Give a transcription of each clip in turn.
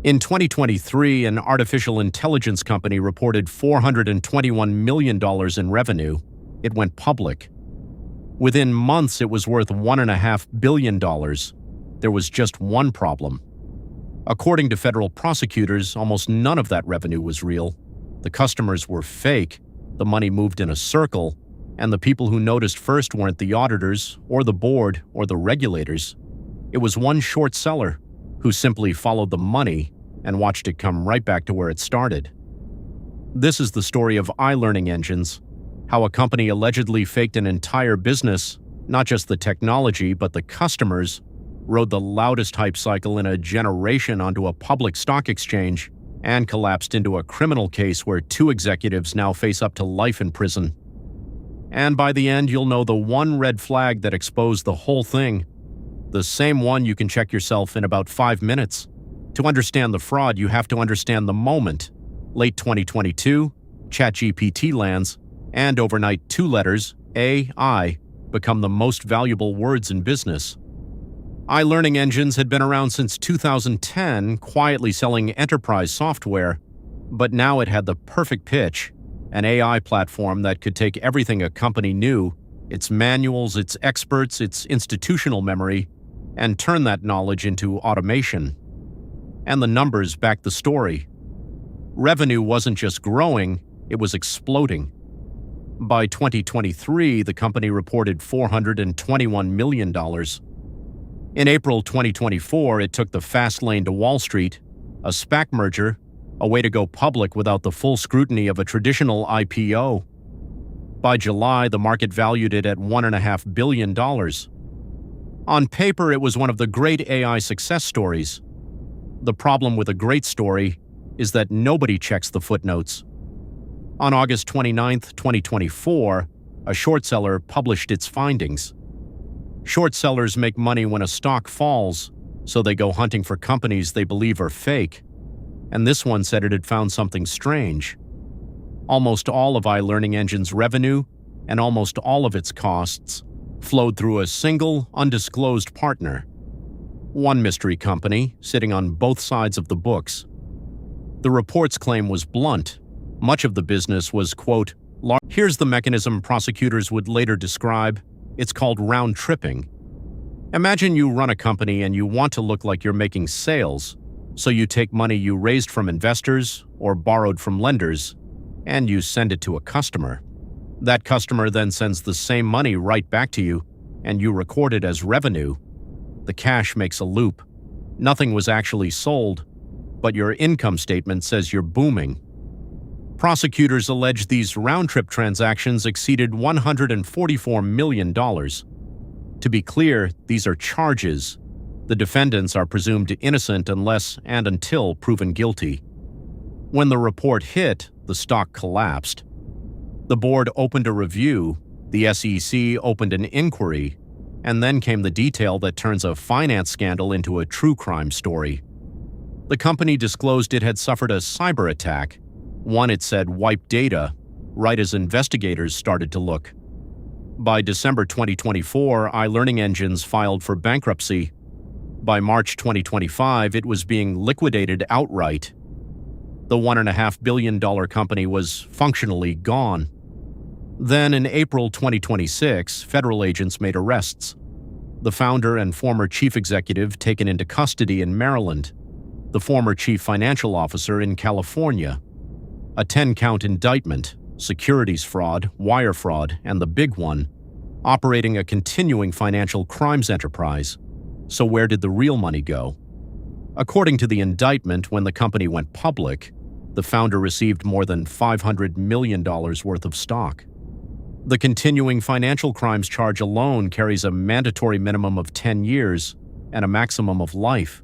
In 2023, an artificial intelligence company reported $421 million in revenue. It went public. Within months, it was worth $1.5 billion. There was just one problem. According to federal prosecutors, almost none of that revenue was real. The customers were fake, the money moved in a circle, and the people who noticed first weren't the auditors, or the board, or the regulators. It was one short seller who simply followed the money and watched it come right back to where it started. This is the story of iLearningEngines, how a company allegedly faked an entire business, not just the technology, but the customers, rode the loudest hype cycle in a generation onto a public stock exchange, and collapsed into a criminal case where 2 executives now face up to life in prison. And by the end, you'll know the one red flag that exposed the whole thing, the same one you can check yourself in about 5 minutes. To understand the fraud, you have to understand the moment. Late 2022, ChatGPT lands, and overnight 2 letters, AI, become the most valuable words in business. iLearningEngines had been around since 2010, quietly selling enterprise software, but now it had the perfect pitch, an AI platform that could take everything a company knew, its manuals, its experts, its institutional memory, and turn that knowledge into automation. And the numbers backed the story. Revenue wasn't just growing, it was exploding. By 2023, the company reported $421 million. In April 2024, it took the fast lane to Wall Street, a SPAC merger, a way to go public without the full scrutiny of a traditional IPO. By July, the market valued it at $1.5 billion. On paper, it was one of the great AI success stories. The problem with a great story is that nobody checks the footnotes. On August 29, 2024, a short seller published its findings. Short sellers make money when a stock falls, so they go hunting for companies they believe are fake. And this one said it had found something strange. Almost all of iLearningEngines' revenue and almost all of its costs flowed through a single, undisclosed partner. One mystery company, sitting on both sides of the books. The report's claim was blunt. Much of the business was, quote, Here's the mechanism prosecutors would later describe. It's called round-tripping. Imagine you run a company and you want to look like you're making sales, so you take money you raised from investors or borrowed from lenders, and you send it to a customer. That customer then sends the same money right back to you, and you record it as revenue. The cash makes a loop. Nothing was actually sold, but your income statement says you're booming. Prosecutors allege these round-trip transactions exceeded $144 million. To be clear, these are charges. The defendants are presumed innocent unless and until proven guilty. When the report hit, the stock collapsed. The board opened a review, the SEC opened an inquiry, and then came the detail that turns a finance scandal into a true crime story. The company disclosed it had suffered a cyberattack, one it said wiped data, right as investigators started to look. By December 2024, iLearningEngines filed for bankruptcy. By March 2025, it was being liquidated outright. The $1.5 billion company was functionally gone. Then, in April 2026, federal agents made arrests. The founder and former chief executive taken into custody in Maryland. The former chief financial officer in California. A 10-count indictment, securities fraud, wire fraud, and the big one, operating a continuing financial crimes enterprise. So where did the real money go? According to the indictment, when the company went public, the founder received more than $500 million worth of stock. The continuing financial crimes charge alone carries a mandatory minimum of 10 years and a maximum of life.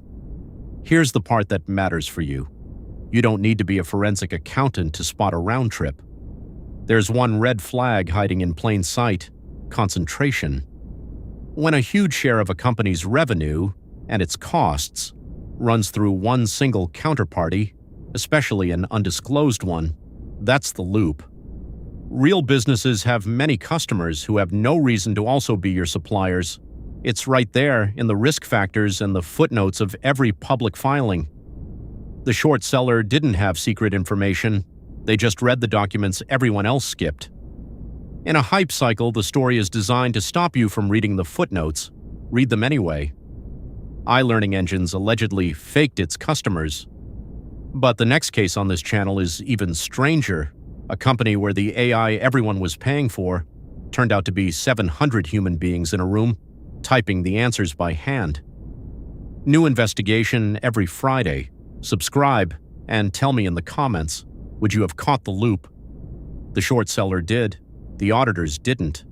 Here's the part that matters for you. You don't need to be a forensic accountant to spot a round trip. There's one red flag hiding in plain sight: concentration. When a huge share of a company's revenue and its costs runs through one single counterparty, especially an undisclosed one, that's the loop. Real businesses have many customers who have no reason to also be your suppliers. It's right there in the risk factors and the footnotes of every public filing. The short seller didn't have secret information. They just read the documents everyone else skipped. In a hype cycle, the story is designed to stop you from reading the footnotes. Read them anyway. iLearningEngines allegedly faked its customers. But the next case on this channel is even stranger. A company where the AI everyone was paying for turned out to be 700 human beings in a room, typing the answers by hand. New investigation every Friday. Subscribe and tell me in the comments, would you have caught the loop? The short seller did. The auditors didn't.